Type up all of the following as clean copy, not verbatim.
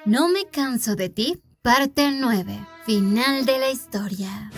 No me canso de ti, parte 9, final de la historia.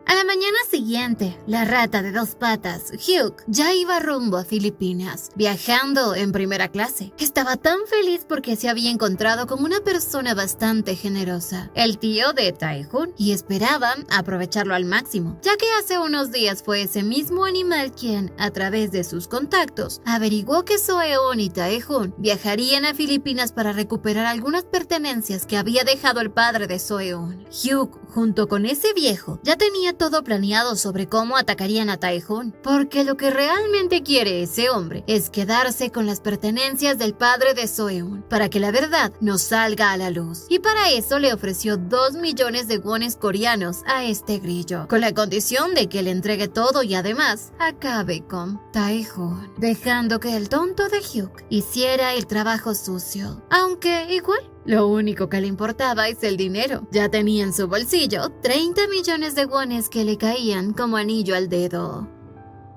A la mañana siguiente, la rata de dos patas, Hugh, ya iba rumbo a Filipinas, viajando en primera clase. Estaba tan feliz porque se había encontrado con una persona bastante generosa, el tío de Tae-hoon, y esperaba aprovecharlo al máximo, ya que hace unos días fue ese mismo animal quien, a través de sus contactos, averiguó que Seo-eun y Tae-hoon viajarían a Filipinas para recuperar algunas pertenencias que había dejado el padre de Seo-eun. Hugh, junto con ese viejo, ya tenía todo planeado sobre cómo atacarían a Tae-hoon, porque lo que realmente quiere ese hombre es quedarse con las pertenencias del padre de Seo-eun, para que la verdad no salga a la luz. Y para eso le ofreció 2 millones de wones coreanos a este grillo, con la condición de que le entregue todo y además acabe con Tae-hoon, dejando que el tonto de Hugh hiciera el trabajo sucio, aunque igual lo único que le importaba es el dinero. Ya tenía en su bolsillo 30 millones de wones que le caían como anillo al dedo.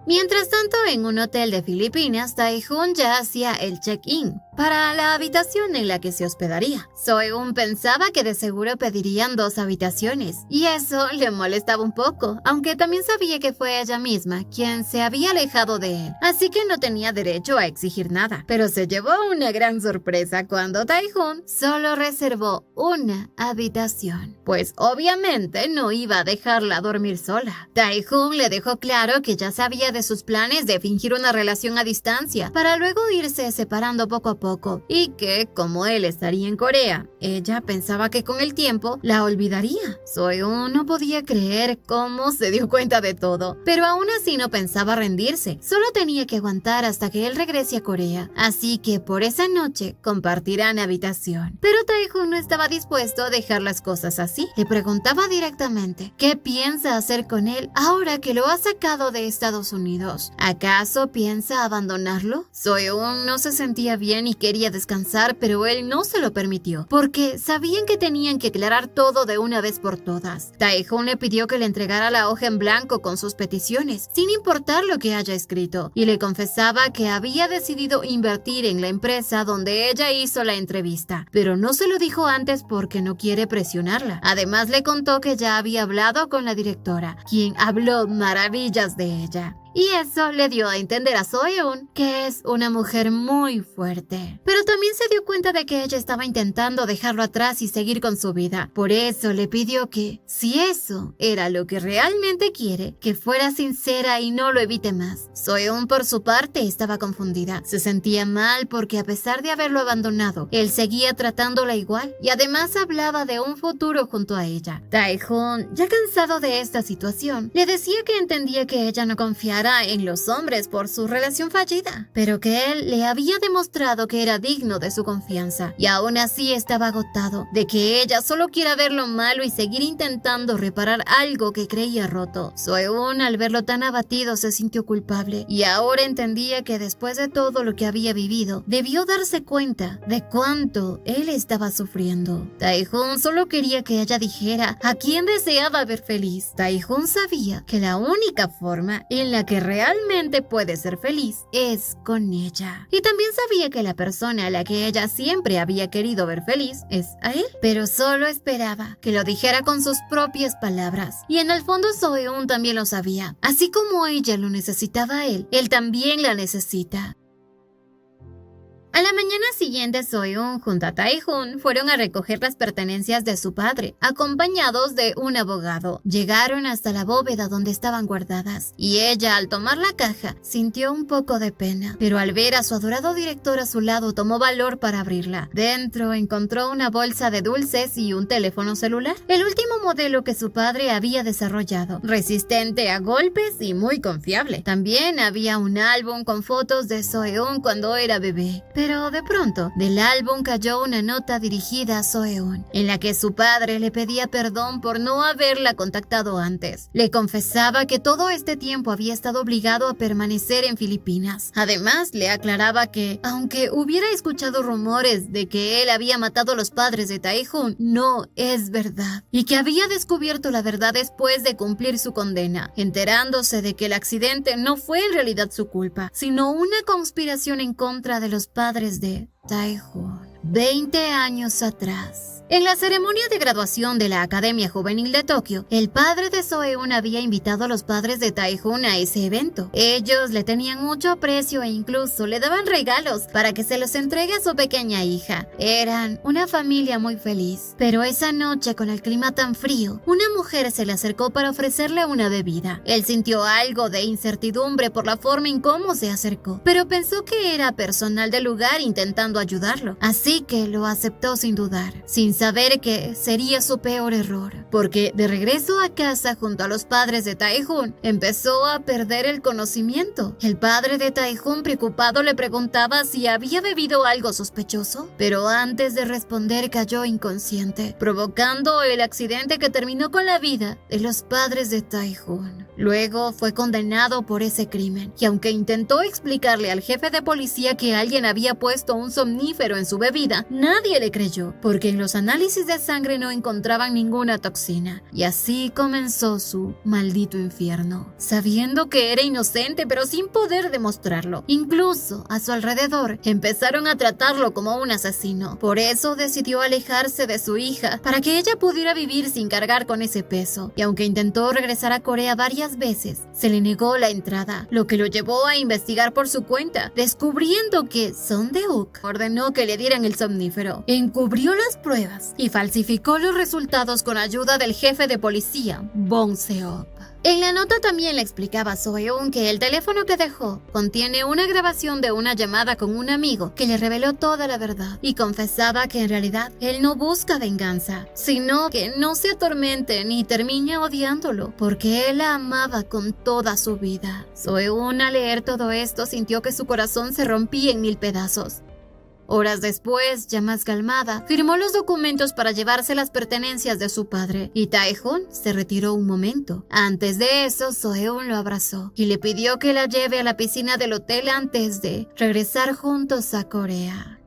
Mientras tanto, en un hotel de Filipinas, Tae-hoon ya hacía el check-in para la habitación en la que se hospedaría. Seo-eun pensaba que de seguro pedirían 2 habitaciones, y eso le molestaba un poco, aunque también sabía que fue ella misma quien se había alejado de él, así que no tenía derecho a exigir nada. Pero se llevó una gran sorpresa cuando Tae-hoon solo reservó una habitación, pues obviamente no iba a dejarla dormir sola. Tae-hoon le dejó claro que ya sabía de sus planes de fingir una relación a distancia para luego irse separando poco a poco, y que, como él estaría en Corea, ella pensaba que con el tiempo la olvidaría. Seo-eun no podía creer cómo se dio cuenta de todo, pero aún así no pensaba rendirse, solo tenía que aguantar hasta que él regrese a Corea, así que por esa noche compartirán habitación. Pero Tae-hoon no estaba dispuesto a dejar las cosas así. Le preguntaba directamente qué piensa hacer con él ahora que lo ha sacado de Estados Unidos. ¿Acaso piensa abandonarlo? Seo-eun no se sentía bien y quería descansar, pero él no se lo permitió, porque sabían que tenían que aclarar todo de una vez por todas. Tae-hoon le pidió que le entregara la hoja en blanco con sus peticiones, sin importar lo que haya escrito, y le confesaba que había decidido invertir en la empresa donde ella hizo la entrevista, pero no se lo dijo antes porque no quiere presionarla. Además le contó que ya había hablado con la directora, quien habló maravillas de ella. Y eso le dio a entender a Seo-eun que es una mujer muy fuerte. Pero también se dio cuenta de que ella estaba intentando dejarlo atrás y seguir con su vida. Por eso le pidió que, si eso era lo que realmente quiere, que fuera sincera y no lo evite más. Seo-eun, por su parte, estaba confundida. Se sentía mal porque a pesar de haberlo abandonado, él seguía tratándola igual y además hablaba de un futuro junto a ella. Tae-hoon, ya cansado de esta situación, le decía que entendía que ella no confiara en los hombres por su relación fallida, pero que él le había demostrado que era digno de su confianza, y aún así estaba agotado de que ella solo quiera ver lo malo y seguir intentando reparar algo que creía roto. Seo-eun, al verlo tan abatido, se sintió culpable, y ahora entendía que después de todo lo que había vivido, debió darse cuenta de cuánto él estaba sufriendo. Tae-hoon solo quería que ella dijera a quién deseaba ver feliz. Tae-hoon sabía que la única forma en la que realmente puede ser feliz es con ella. Y también sabía que la persona a la que ella siempre había querido ver feliz es a él, pero solo esperaba que lo dijera con sus propias palabras. Y en el fondo Seo-eun también lo sabía. Así como ella lo necesitaba a él también la necesita. A la mañana siguiente, Seo-eun junto a Tae-hoon fueron a recoger las pertenencias de su padre, acompañados de un abogado. Llegaron hasta la bóveda donde estaban guardadas, y ella, al tomar la caja, sintió un poco de pena, pero al ver a su adorado director a su lado, tomó valor para abrirla. Dentro encontró una bolsa de dulces y un teléfono celular, el último modelo que su padre había desarrollado, resistente a golpes y muy confiable. También había un álbum con fotos de Seo-eun cuando era bebé. Pero de pronto, del álbum cayó una nota dirigida a Seo-eun, en la que su padre le pedía perdón por no haberla contactado antes. Le confesaba que todo este tiempo había estado obligado a permanecer en Filipinas. Además, le aclaraba que, aunque hubiera escuchado rumores de que él había matado a los padres de Tae-hoon, no es verdad, y que había descubierto la verdad después de cumplir su condena, enterándose de que el accidente no fue en realidad su culpa, sino una conspiración en contra de los padres padres de Tae-hoon 20 años atrás. En la ceremonia de graduación de la Academia Juvenil de Tokio, el padre de Seo-eun había invitado a los padres de Tae-hoon a ese evento. Ellos le tenían mucho aprecio e incluso le daban regalos para que se los entregue a su pequeña hija. Eran una familia muy feliz. Pero esa noche, con el clima tan frío, una mujer se le acercó para ofrecerle una bebida. Él sintió algo de incertidumbre por la forma en cómo se acercó, pero pensó que era personal del lugar intentando ayudarlo, así que lo aceptó sin dudar, sin saber que sería su peor error, porque de regreso a casa junto a los padres de Tae-hoon, empezó a perder el conocimiento. El padre de Tae-hoon, preocupado, le preguntaba si había bebido algo sospechoso, pero antes de responder cayó inconsciente, provocando el accidente que terminó con la vida de los padres de Tae-hoon. Luego fue condenado por ese crimen, y aunque intentó explicarle al jefe de policía que alguien había puesto un somnífero en su bebida, nadie le creyó, porque en los análisis de sangre no encontraban ninguna toxina. Y así comenzó su maldito infierno, sabiendo que era inocente pero sin poder demostrarlo. Incluso a su alrededor empezaron a tratarlo como un asesino. Por eso decidió alejarse de su hija para que ella pudiera vivir sin cargar con ese peso. Y aunque intentó regresar a Corea varias veces, se le negó la entrada, lo que lo llevó a investigar por su cuenta, descubriendo que Son Deuk ordenó que le dieran el somnífero, encubrió las pruebas y falsificó los resultados con ayuda del jefe de policía, Bong Seop. En la nota también le explicaba a Seo-eun que el teléfono que dejó contiene una grabación de una llamada con un amigo que le reveló toda la verdad y confesaba que en realidad él no busca venganza, sino que no se atormente ni termine odiándolo, porque él la amaba con toda su vida. Seo-eun, al leer todo esto, sintió que su corazón se rompía en 1000 pedazos. Horas después, ya más calmada, firmó los documentos para llevarse las pertenencias de su padre, y Tae-hoon se retiró un momento. Antes de eso, Seo-eun lo abrazó y le pidió que la lleve a la piscina del hotel antes de regresar juntos a Corea.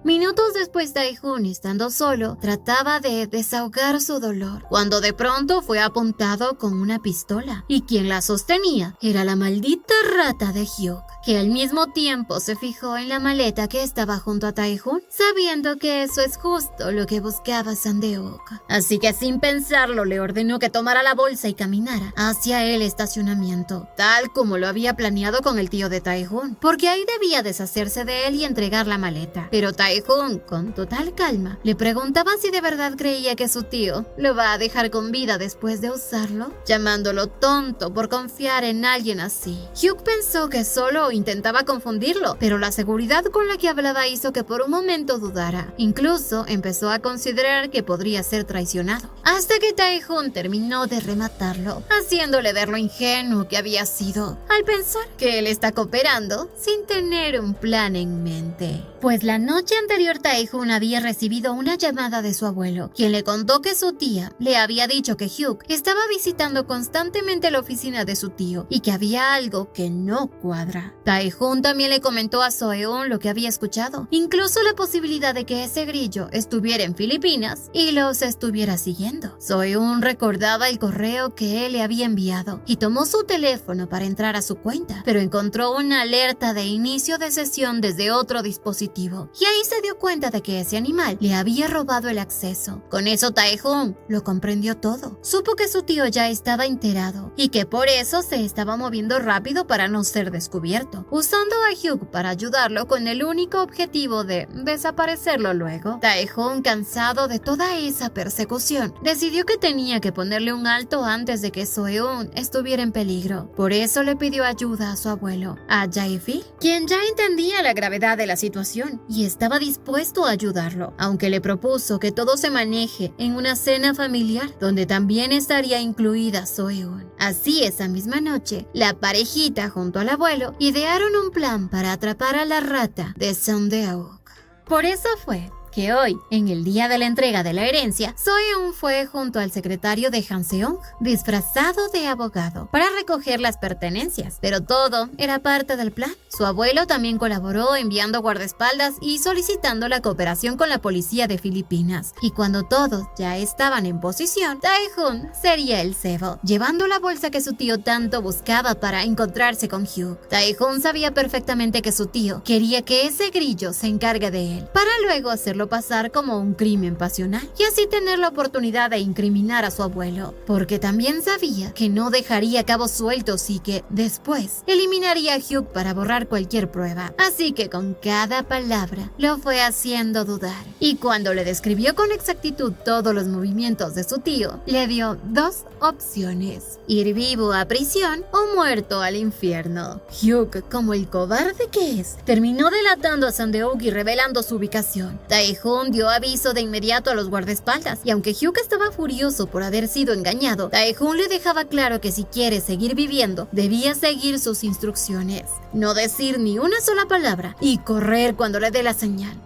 Minutos después, Tae-hoon, estando solo, trataba de desahogar su dolor, cuando de pronto fue apuntado con una pistola, y quien la sostenía era la maldita rata de Hyuk, que al mismo tiempo se fijó en la maleta que estaba junto a Tae-hoon, sabiendo que eso es justo lo que buscaba Son Deuk. Así que sin pensarlo le ordenó que tomara la bolsa y caminara hacia el estacionamiento, tal como lo había planeado con el tío de Tae-hoon, porque ahí debía deshacerse de él y entregar la maleta. Pero Tae-hoon, con total calma, le preguntaba si de verdad creía que su tío lo va a dejar con vida después de usarlo, llamándolo tonto por confiar en alguien así. Hyuk pensó que solo intentaba confundirlo, pero la seguridad con la que hablaba hizo que por un momento dudara. Incluso empezó a considerar que podría ser traicionado, hasta que Tae-hoon terminó de rematarlo, haciéndole ver lo ingenuo que había sido, al pensar que él está cooperando sin tener un plan en mente. Pues la noche anterior Tae-hoon había recibido una llamada de su abuelo, quien le contó que su tía le había dicho que Hyuk estaba visitando constantemente la oficina de su tío y que había algo que no cuadra. Tae-hoon también le comentó a Seo-eun lo que había escuchado, incluso la posibilidad de que ese grillo estuviera en Filipinas y los estuviera siguiendo. Seo-eun recordaba el correo que él le había enviado y tomó su teléfono para entrar a su cuenta, pero encontró una alerta de inicio de sesión desde otro dispositivo, y ahí se dio cuenta de que ese animal le había robado el acceso. Con eso Tae-hoon lo comprendió todo. Supo que su tío ya estaba enterado y que por eso se estaba moviendo rápido para no ser descubierto, usando a Hyuk para ayudarlo con el único objetivo de desaparecerlo luego. Tae-hoon, cansado de toda esa persecución, decidió que tenía que ponerle un alto antes de que Seo-eun estuviera en peligro. Por eso le pidió ayuda a su abuelo, a Jae-fil, quien ya entendía la gravedad de la situación y estaba dispuesto a ayudarlo, aunque le propuso que todo se maneje en una cena familiar donde también estaría incluida Seo-eun. Así, esa misma noche, la parejita junto al abuelo idearon un plan para atrapar a la rata de Son Deuk. Por eso fue que hoy, en el día de la entrega de la herencia, Seo-eun fue junto al secretario de Han Seong, disfrazado de abogado, para recoger las pertenencias, pero todo era parte del plan. Su abuelo también colaboró enviando guardaespaldas y solicitando la cooperación con la policía de Filipinas, y cuando todos ya estaban en posición, Tae-hoon sería el cebo, llevando la bolsa que su tío tanto buscaba para encontrarse con Hyuk. Tae-hoon sabía perfectamente que su tío quería que ese grillo se encargue de él, para luego hacerlo pasar como un crimen pasional y así tener la oportunidad de incriminar a su abuelo, porque también sabía que no dejaría cabos sueltos y que, después, eliminaría a Hyuk para borrar cualquier prueba. Así que con cada palabra lo fue haciendo dudar. Y cuando le describió con exactitud todos los movimientos de su tío, le dio dos opciones: ir vivo a prisión o muerto al infierno. Hyuk, como el cobarde que es, terminó delatando a Sang-deok y revelando su ubicación. Tae-hoon dio aviso de inmediato a los guardaespaldas, y aunque Hyuk estaba furioso por haber sido engañado, Tae-hoon le dejaba claro que si quiere seguir viviendo, debía seguir sus instrucciones, no decir ni una sola palabra y correr cuando le dé la señal.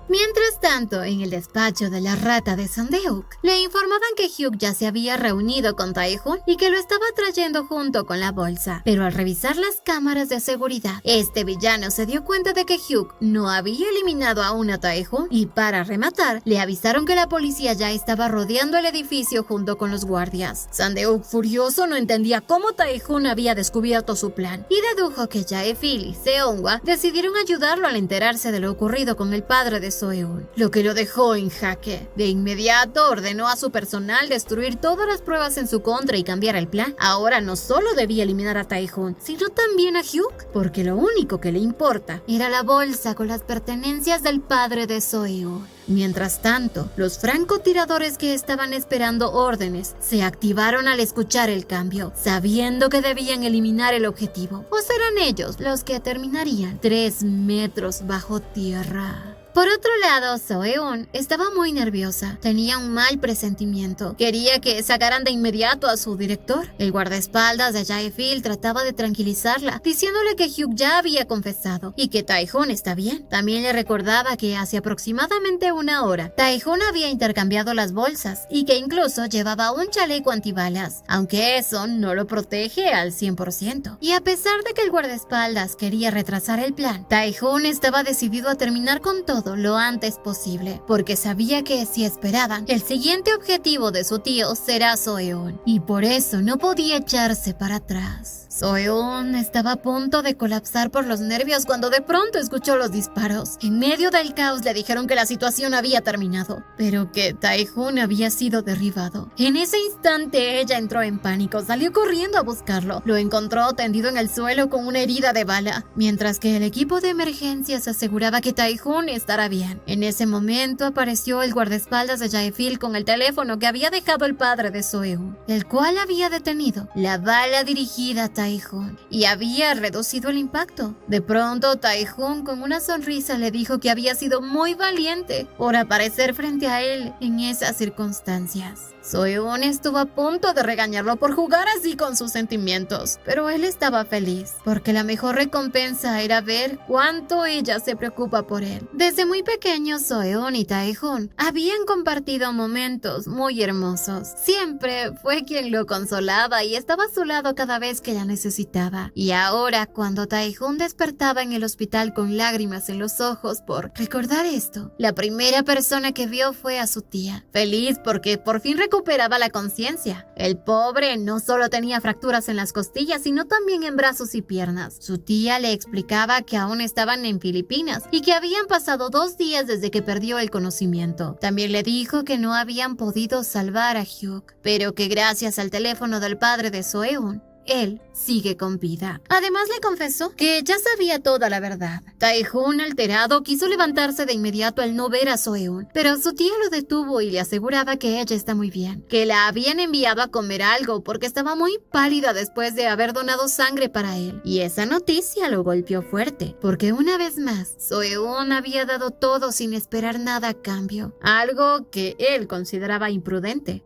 Mientras tanto, en el despacho de la rata de Sang-deok, le informaban que Hyuk ya se había reunido con Tae-hoon y que lo estaba trayendo junto con la bolsa. Pero al revisar las cámaras de seguridad, este villano se dio cuenta de que Hyuk no había eliminado aún a Tae-hoon, y para rematar, le avisaron que la policía ya estaba rodeando el edificio junto con los guardias. Sang-deok, furioso, no entendía cómo Tae-hoon había descubierto su plan y dedujo que Jae-fil y Seonghwa decidieron ayudarlo al enterarse de lo ocurrido con el padre de Seo-eun, lo que lo dejó en jaque. De inmediato ordenó a su personal destruir todas las pruebas en su contra y cambiar el plan. Ahora no solo debía eliminar a Tae-hoon, sino también a Hyuk, porque lo único que le importa era la bolsa con las pertenencias del padre de Seo-eun. Mientras tanto, los francotiradores que estaban esperando órdenes se activaron al escuchar el cambio, sabiendo que debían eliminar el objetivo, o serán ellos los que terminarían 3 metros bajo tierra. Por otro lado, Seo-eun estaba muy nerviosa. Tenía un mal presentimiento. Quería que sacaran de inmediato a su director. El guardaespaldas de Jae-fil trataba de tranquilizarla, diciéndole que Hyuk ya había confesado y que Tae-hoon está bien. También le recordaba que hace aproximadamente una hora, Tae-hoon había intercambiado las bolsas y que incluso llevaba un chaleco antibalas, aunque eso no lo protege al 100%. Y a pesar de que el guardaespaldas quería retrasar el plan, Tae-hoon estaba decidido a terminar con todo lo antes posible, porque sabía que si esperaban, el siguiente objetivo de su tío será Seo-eun, y por eso no podía echarse para atrás. Seo-eun estaba a punto de colapsar por los nervios cuando de pronto escuchó los disparos. En medio del caos le dijeron que la situación había terminado, pero que Tae-hoon había sido derribado. En ese instante ella entró en pánico, salió corriendo a buscarlo. Lo encontró tendido en el suelo con una herida de bala, mientras que el equipo de emergencias aseguraba que Tae-hoon estará bien. En ese momento apareció el guardaespaldas de Jae-fil con el teléfono que había dejado el padre de Seo-eun, el cual había detenido la bala dirigida a Tae-hoon y había reducido el impacto. De pronto, Tae-hoon con una sonrisa le dijo que había sido muy valiente por aparecer frente a él en esas circunstancias. Seo-eun estuvo a punto de regañarlo por jugar así con sus sentimientos, pero él estaba feliz, porque la mejor recompensa era ver cuánto ella se preocupa por él. Desde muy pequeño, Seo-eun y Tae-hoon habían compartido momentos muy hermosos. Siempre fue quien lo consolaba y estaba a su lado cada vez que la necesitaba. Y ahora, cuando Tae-hoon despertaba en el hospital con lágrimas en los ojos por recordar esto, la primera persona que vio fue a su tía, feliz porque por fin recuperaba la conciencia. El pobre no solo tenía fracturas en las costillas, sino también en brazos y piernas. Su tía le explicaba que aún estaban en Filipinas y que habían pasado 2 días desde que perdió el conocimiento. También le dijo que no habían podido salvar a Hyuk, pero que gracias al teléfono del padre de Seo-eun, él sigue con vida. Además le confesó que ya sabía toda la verdad. Tae-hoon, alterado, quiso levantarse de inmediato al no ver a Seo-eun, pero su tía lo detuvo y le aseguraba que ella está muy bien, que la habían enviado a comer algo porque estaba muy pálida después de haber donado sangre para él. Y esa noticia lo golpeó fuerte, porque una vez más, Seo-eun había dado todo sin esperar nada a cambio, algo que él consideraba imprudente.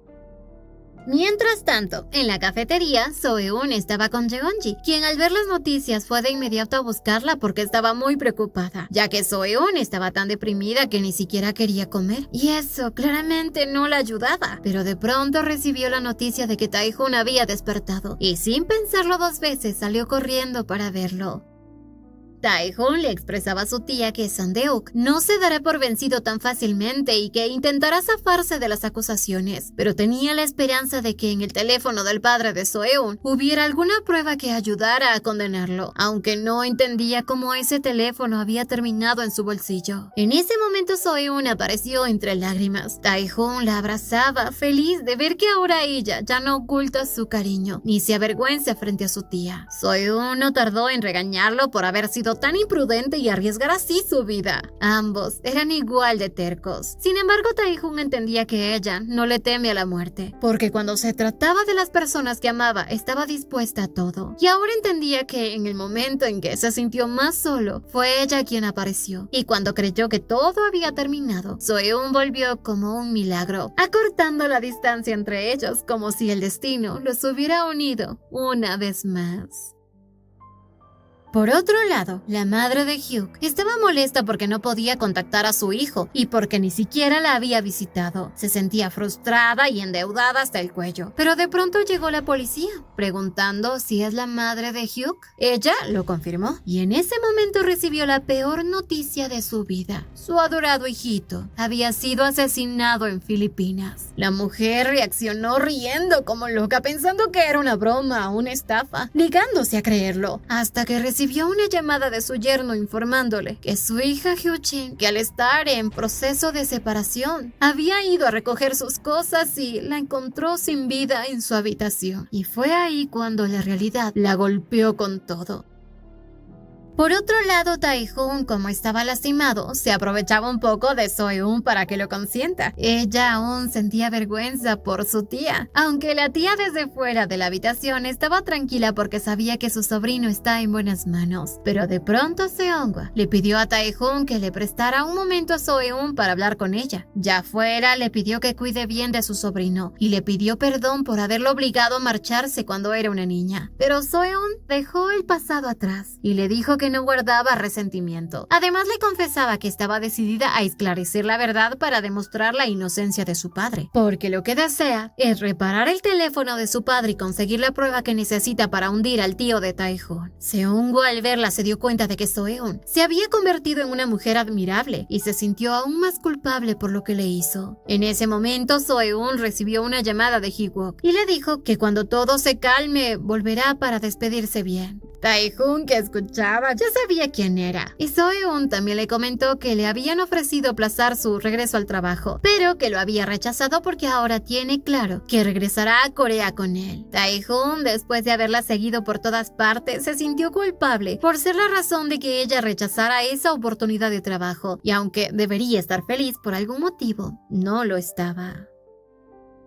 Mientras tanto, en la cafetería, Seo-eun estaba con Jeonji, quien al ver las noticias fue de inmediato a buscarla porque estaba muy preocupada, ya que Seo-eun estaba tan deprimida que ni siquiera quería comer. Y eso claramente no la ayudaba. Pero de pronto recibió la noticia de que Tae-hoon había despertado, y sin pensarlo dos veces salió corriendo para verlo. Tae-hoon le expresaba a su tía que Sang-deok no se dará por vencido tan fácilmente y que intentará zafarse de las acusaciones, pero tenía la esperanza de que en el teléfono del padre de Seo-eun hubiera alguna prueba que ayudara a condenarlo, aunque no entendía cómo ese teléfono había terminado en su bolsillo. En ese momento Seo-eun apareció entre lágrimas. Tae-hoon la abrazaba, feliz de ver que ahora ella ya no oculta su cariño, ni se avergüenza frente a su tía. Seo-eun no tardó en regañarlo por haber sido tan imprudente y arriesgar así su vida. Ambos eran igual de tercos. Sin embargo, Tae-hoon entendía que ella no le teme a la muerte, porque cuando se trataba de las personas que amaba, estaba dispuesta a todo. Y ahora entendía que en el momento en que se sintió más solo, fue ella quien apareció. Y cuando creyó que todo había terminado, Seo-eun volvió como un milagro, acortando la distancia entre ellos como si el destino los hubiera unido una vez más. Por otro lado, la madre de Hyuk estaba molesta porque no podía contactar a su hijo y porque ni siquiera la había visitado. Se sentía frustrada y endeudada hasta el cuello. Pero de pronto llegó la policía, preguntando si es la madre de Hyuk. Ella lo confirmó y en ese momento recibió la peor noticia de su vida. Su adorado hijito había sido asesinado en Filipinas. La mujer reaccionó riendo como loca, pensando que era una broma o una estafa, negándose a creerlo, hasta que recibió una llamada de su yerno informándole que su hija Hyujin, que al estar en proceso de separación, había ido a recoger sus cosas y la encontró sin vida en su habitación. Y fue ahí cuando la realidad la golpeó con todo. Por otro lado, Tae-hoon, como estaba lastimado, se aprovechaba un poco de Seo-eun para que lo consienta. Ella aún sentía vergüenza por su tía, aunque la tía desde fuera de la habitación estaba tranquila porque sabía que su sobrino está en buenas manos. Pero de pronto Seonghwa le pidió a Tae-hoon que le prestara un momento a Seo-eun para hablar con ella. Ya fuera, le pidió que cuide bien de su sobrino y le pidió perdón por haberlo obligado a marcharse cuando era una niña. Pero Seo-eun dejó el pasado atrás y le dijo que no guardaba resentimiento. Además, le confesaba que estaba decidida a esclarecer la verdad para demostrar la inocencia de su padre, porque lo que desea es reparar el teléfono de su padre y conseguir la prueba que necesita para hundir al tío de Tae-hoon. Seonghwa al verla se dio cuenta de que Seo-eun se había convertido en una mujer admirable y se sintió aún más culpable por lo que le hizo. En ese momento, Seo-eun recibió una llamada de Hyuk y le dijo que cuando todo se calme volverá para despedirse bien. Tae-hoon, que escuchaba, ya sabía quién era. Y Seo-eun también le comentó que le habían ofrecido aplazar su regreso al trabajo, pero que lo había rechazado porque ahora tiene claro que regresará a Corea con él. Tae-hoon, después de haberla seguido por todas partes, se sintió culpable por ser la razón de que ella rechazara esa oportunidad de trabajo, y aunque debería estar feliz por algún motivo, no lo estaba.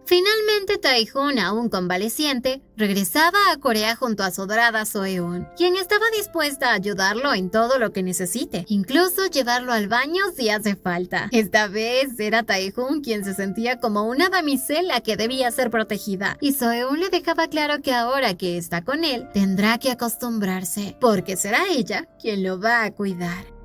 Finalmente, Tae-hoon, aún convaleciente, regresaba a Corea junto a su adorada Seo-eun, quien estaba dispuesta a ayudarlo en todo lo que necesite, incluso llevarlo al baño si hace falta. Esta vez era Tae-hoon quien se sentía como una damisela que debía ser protegida, y Seo-eun le dejaba claro que ahora que está con él, tendrá que acostumbrarse, porque será ella quien lo va a cuidar.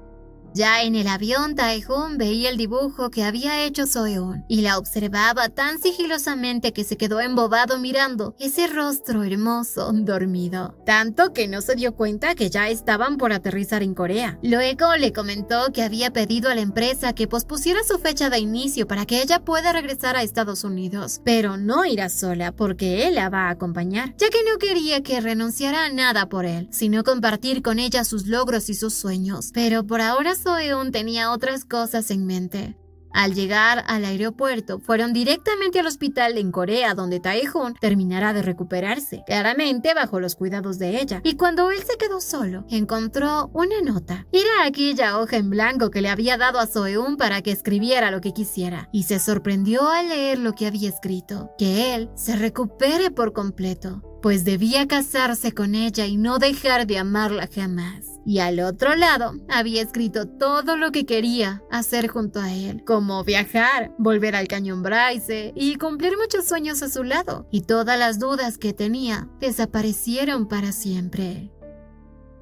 Ya en el avión, Tae-hoon veía el dibujo que había hecho Seo-eun y la observaba tan sigilosamente que se quedó embobado mirando ese rostro hermoso dormido, tanto que no se dio cuenta que ya estaban por aterrizar en Corea. Luego le comentó que había pedido a la empresa que pospusiera su fecha de inicio para que ella pueda regresar a Estados Unidos, pero no irá sola porque él la va a acompañar, ya que no quería que renunciara a nada por él, sino compartir con ella sus logros y sus sueños. Pero por ahora Seo-eun tenía otras cosas en mente. Al llegar al aeropuerto, fueron directamente al hospital en Corea, donde Tae-hoon terminará de recuperarse, claramente bajo los cuidados de ella. Y cuando él se quedó solo, encontró una nota. Era aquella hoja en blanco que le había dado a Seo-eun para que escribiera lo que quisiera, y se sorprendió al leer lo que había escrito: que él se recupere por completo. pues debía casarse con ella y no dejar de amarla jamás. Y al otro lado, había escrito todo lo que quería hacer junto a él, como viajar, volver al Cañón Bryce y cumplir muchos sueños a su lado. Y todas las dudas que tenía desaparecieron para siempre.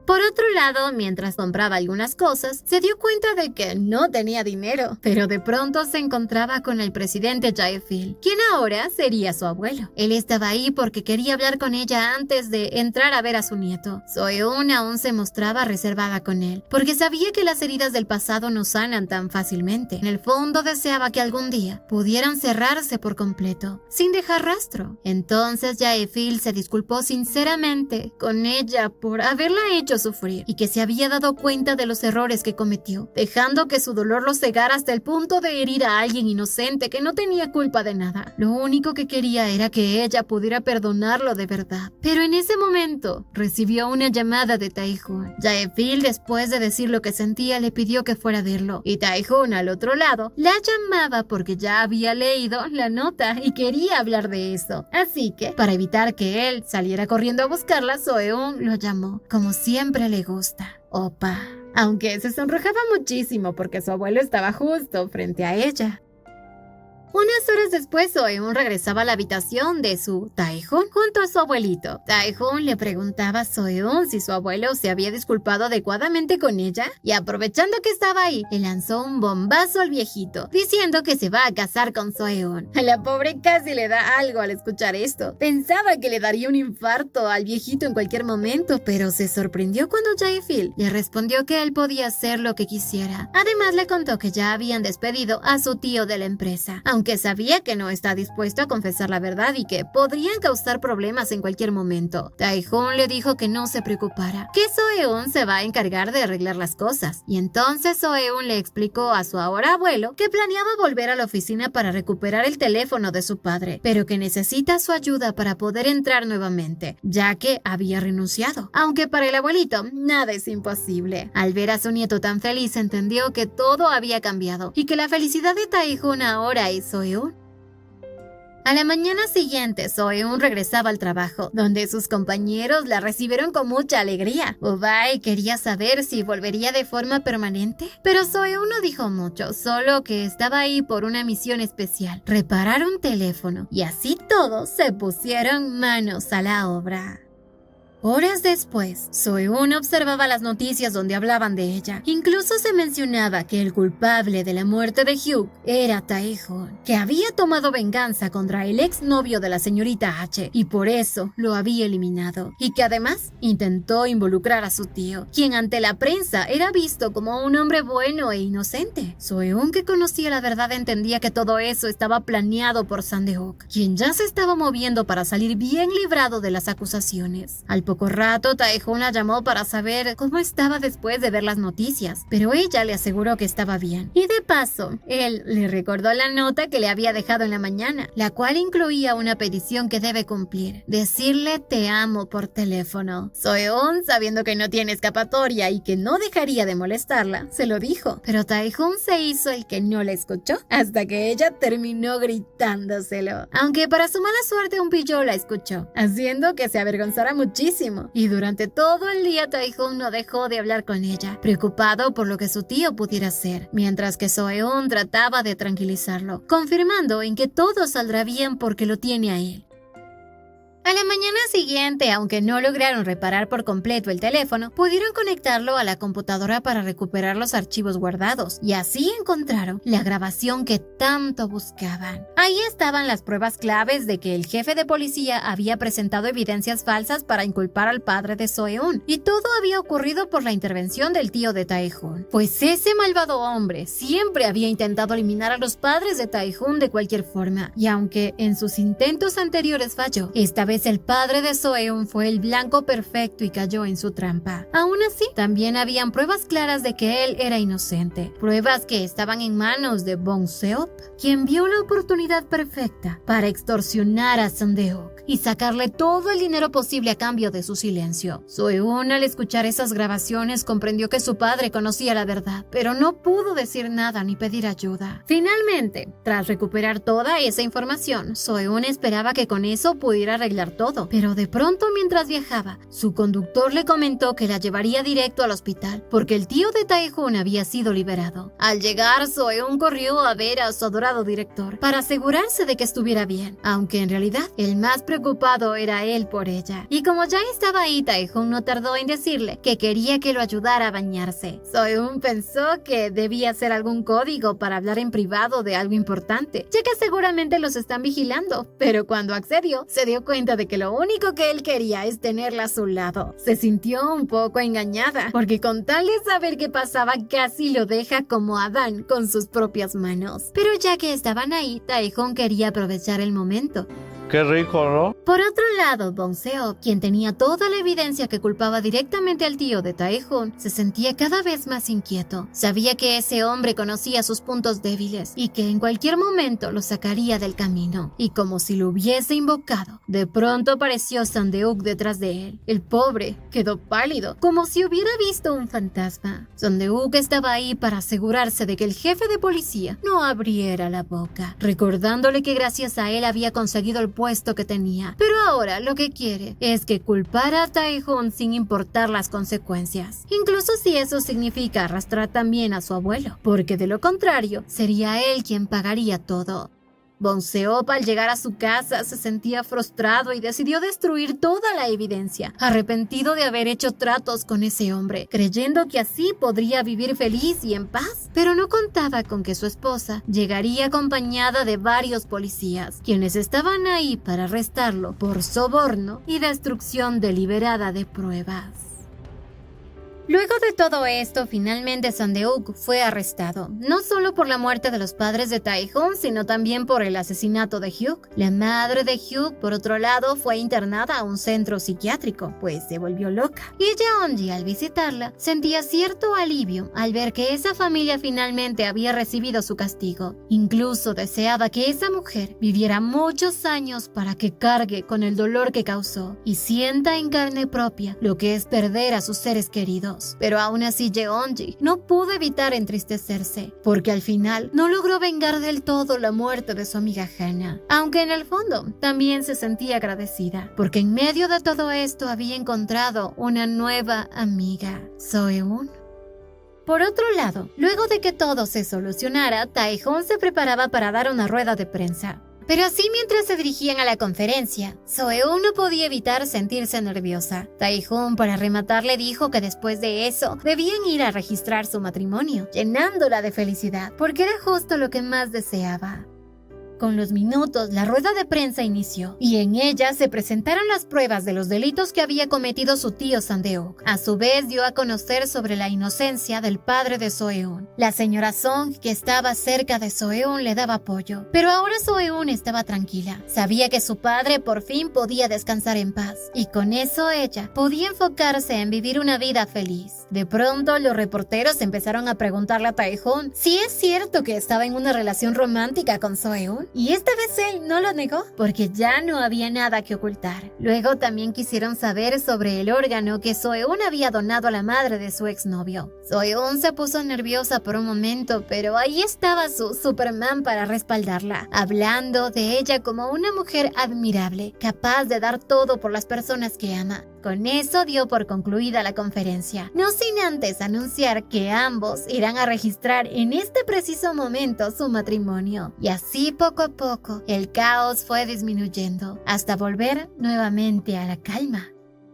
Por otro lado, mientras compraba algunas cosas, se dio cuenta de que no tenía dinero, pero de pronto se encontraba con el presidente Jae-fil, quien ahora sería su abuelo. Él estaba ahí porque quería hablar con ella antes de entrar a ver a su nieto. So-eun aún se mostraba reservada con él, porque sabía que las heridas del pasado no sanan tan fácilmente. En el fondo deseaba que algún día pudieran cerrarse por completo, sin dejar rastro. Entonces Jae-fil se disculpó sinceramente con ella por haberla hecho sufrir y que se había dado cuenta de los errores que cometió, dejando que su dolor lo cegara hasta el punto de herir a alguien inocente que no tenía culpa de nada. Lo único que quería era que ella pudiera perdonarlo de verdad. Pero en ese momento recibió una llamada de Tae-hoon. Jae-fil, después de decir lo que sentía, le pidió que fuera a verlo, y Tae-hoon al otro lado la llamaba porque ya había leído la nota y quería hablar de eso. Así que, para evitar que él saliera corriendo a buscarla, So-eun lo llamó, como siempre le gusta, Opa, aunque se sonrojaba muchísimo porque su abuelo estaba justo frente a ella. Unas horas después, So-eun regresaba a la habitación de su Tae-hoon junto a su abuelito. Tae-hoon le preguntaba a So-eun si su abuelo se había disculpado adecuadamente con ella, y aprovechando que estaba ahí, le lanzó un bombazo al viejito, diciendo que se va a casar con So-eun. A la pobre casi le da algo al escuchar esto. Pensaba que le daría un infarto al viejito en cualquier momento, pero se sorprendió cuando Jae-fil le respondió que él podía hacer lo que quisiera. Además le contó que ya habían despedido a su tío de la empresa, aunque sabía que no está dispuesto a confesar la verdad y que podrían causar problemas en cualquier momento. Tae-hoon le dijo que no se preocupara, que So-eun se va a encargar de arreglar las cosas. Y entonces So-eun le explicó a su ahora abuelo que planeaba volver a la oficina para recuperar el teléfono de su padre, pero que necesita su ayuda para poder entrar nuevamente, ya que había renunciado. Aunque para el abuelito nada es imposible. Al ver a su nieto tan feliz, entendió que todo había cambiado y que la felicidad de Tae-hoon ahora es So-eun. A la mañana siguiente, So-eun regresaba al trabajo, donde sus compañeros la recibieron con mucha alegría. Oh-bae quería saber si volvería de forma permanente, pero So-eun no dijo mucho, solo que estaba ahí por una misión especial, reparar un teléfono, y así todos se pusieron manos a la obra. Horas después, So-eun observaba las noticias donde hablaban de ella. Incluso se mencionaba que el culpable de la muerte de Hyuk era Tae-hoon, que había tomado venganza contra el exnovio de la señorita H y por eso lo había eliminado, y que además intentó involucrar a su tío, quien ante la prensa era visto como un hombre bueno e inocente. So-eun, que conocía la verdad, entendía que todo eso estaba planeado por Sang-deok, quien ya se estaba moviendo para salir bien librado de las acusaciones. Al poco rato, Tae-hoon la llamó para saber cómo estaba después de ver las noticias, pero ella le aseguró que estaba bien. Y de paso, él le recordó la nota que le había dejado en la mañana, la cual incluía una petición que debe cumplir: decirle te amo por teléfono. So-eun, sabiendo que no tiene escapatoria y que no dejaría de molestarla, se lo dijo, pero Tae-hoon se hizo el que no la escuchó, hasta que ella terminó gritándoselo. Aunque para su mala suerte, un pillo la escuchó, haciendo que se avergonzara muchísimo. Y durante todo el día Tae-hoon no dejó de hablar con ella, preocupado por lo que su tío pudiera hacer, mientras que So-eun trataba de tranquilizarlo, confirmando en que todo saldrá bien porque lo tiene a él. A la mañana siguiente, aunque no lograron reparar por completo el teléfono, pudieron conectarlo a la computadora para recuperar los archivos guardados, y así encontraron la grabación que tanto buscaban. Ahí estaban las pruebas claves de que el jefe de policía había presentado evidencias falsas para inculpar al padre de So-eun, y todo había ocurrido por la intervención del tío de Tae-hoon, pues ese malvado hombre siempre había intentado eliminar a los padres de Tae-hoon de cualquier forma, y aunque en sus intentos anteriores falló, esta vez el padre de So-eun fue el blanco perfecto y cayó en su trampa. Aún así, también habían pruebas claras de que él era inocente, pruebas que estaban en manos de Bong Seop, quien vio la oportunidad perfecta para extorsionar a Sang-deok y sacarle todo el dinero posible a cambio de su silencio. Seo-eun, al escuchar esas grabaciones, comprendió que su padre conocía la verdad, pero no pudo decir nada ni pedir ayuda. Finalmente, tras recuperar toda esa información, Seo-eun esperaba que con eso pudiera arreglar todo, pero de pronto, mientras viajaba, su conductor le comentó que la llevaría directo al hospital porque el tío de Tae-hoon había sido liberado. Al llegar, Seo-eun corrió a ver a su adorado director para asegurarse de que estuviera bien, aunque en realidad el más preocupado era él por ella. Y como ya estaba ahí, Tae-hoon no tardó en decirle que quería que lo ayudara a bañarse. Seo-eun pensó que debía ser algún código para hablar en privado de algo importante, ya que seguramente los están vigilando, pero cuando accedió, se dio cuenta de que lo único que él quería es tenerla a su lado. Se sintió un poco engañada, porque con tal de saber qué pasaba, casi lo deja como Adán con sus propias manos. Pero ya que estaban ahí, Tae-hoon quería aprovechar el momento. Qué rico, ¿no? Por otro lado, Bong-seop, quien tenía toda la evidencia que culpaba directamente al tío de Tae-hoon, se sentía cada vez más inquieto. Sabía que ese hombre conocía sus puntos débiles y que en cualquier momento lo sacaría del camino. Y como si lo hubiese invocado, de pronto apareció Sang-deuk detrás de él. El pobre quedó pálido, como si hubiera visto un fantasma. Sang-deuk estaba ahí para asegurarse de que el jefe de policía no abriera la boca, recordándole que gracias a él había conseguido el puesto que tenía, pero ahora lo que quiere es que culpara a Tae-hoon sin importar las consecuencias, incluso si eso significa arrastrar también a su abuelo, porque de lo contrario sería él quien pagaría todo. Bong-seop, al llegar a su casa, se sentía frustrado y decidió destruir toda la evidencia, arrepentido de haber hecho tratos con ese hombre, creyendo que así podría vivir feliz y en paz. Pero no contaba con que su esposa llegaría acompañada de varios policías, quienes estaban ahí para arrestarlo por soborno y destrucción deliberada de pruebas. Luego de todo esto, finalmente Sang-deuk fue arrestado, no solo por la muerte de los padres de Tae-hoon, sino también por el asesinato de Hyuk. La madre de Hyuk, por otro lado, fue internada a un centro psiquiátrico, pues se volvió loca. Y Yeonji, al visitarla, sentía cierto alivio al ver que esa familia finalmente había recibido su castigo. Incluso deseaba que esa mujer viviera muchos años para que cargue con el dolor que causó y sienta en carne propia lo que es perder a sus seres queridos. Pero aún así Yeonji no pudo evitar entristecerse, porque al final no logró vengar del todo la muerte de su amiga Hana, aunque en el fondo también se sentía agradecida, porque en medio de todo esto había encontrado una nueva amiga, Seo-eun. Por otro lado, luego de que todo se solucionara, Tae-hoon se preparaba para dar una rueda de prensa. Pero así, mientras se dirigían a la conferencia, Seo-eun no podía evitar sentirse nerviosa. Tae-hoon, para rematar, le dijo que después de eso debían ir a registrar su matrimonio, llenándola de felicidad, porque era justo lo que más deseaba. Con los minutos, la rueda de prensa inició, y en ella se presentaron las pruebas de los delitos que había cometido su tío Sang-deuk. A su vez, dio a conocer sobre la inocencia del padre de Seo-eun. La señora Song, que estaba cerca de Seo-eun, le daba apoyo. Pero ahora Seo-eun estaba tranquila. Sabía que su padre por fin podía descansar en paz, y con eso ella podía enfocarse en vivir una vida feliz. De pronto, los reporteros empezaron a preguntarle a Tae-hoon si es cierto que estaba en una relación romántica con Seo-eun. Y esta vez él no lo negó, porque ya no había nada que ocultar. Luego también quisieron saber sobre el órgano que Seo-eun había donado a la madre de su exnovio. Seo-eun se puso nerviosa por un momento, pero ahí estaba su Superman para respaldarla, hablando de ella como una mujer admirable, capaz de dar todo por las personas que ama. Con eso dio por concluida la conferencia, no sin antes anunciar que ambos irán a registrar en este preciso momento su matrimonio. Y así poco a poco el caos fue disminuyendo hasta volver nuevamente a la calma.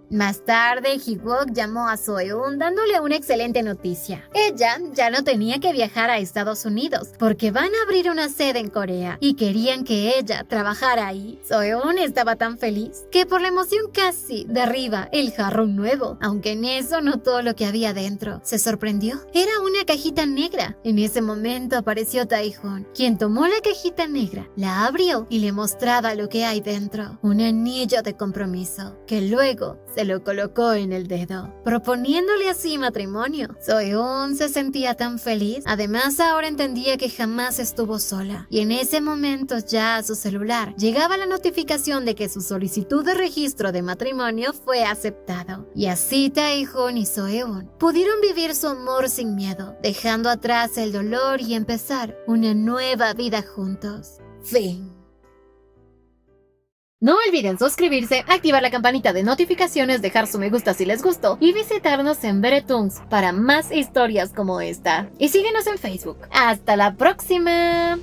Más tarde, Ji-wook llamó a Seo-eun dándole una excelente noticia. Ella ya no tenía que viajar a Estados Unidos porque van a abrir una sede en Corea y querían que ella trabajara ahí. Seo-eun estaba tan feliz que por la emoción casi derriba el jarrón nuevo, aunque en eso notó lo que había dentro. Se sorprendió. Era una cajita negra. En ese momento apareció Tae-hoon, quien tomó la cajita negra, la abrió y le mostraba lo que hay dentro. Un anillo de compromiso que luego se lo colocó en el dedo, proponiéndole así matrimonio. Soeun se sentía tan feliz. Además, ahora entendía que jamás estuvo sola. Y en ese momento ya a su celular llegaba la notificación de que su solicitud de registro de matrimonio fue aceptado. Y así Taejoon y Soeun pudieron vivir su amor sin miedo, dejando atrás el dolor y empezar una nueva vida juntos. Fin. No olviden suscribirse, activar la campanita de notificaciones, dejar su me gusta si les gustó y visitarnos en Beretoons para más historias como esta. Y síguenos en Facebook. ¡Hasta la próxima!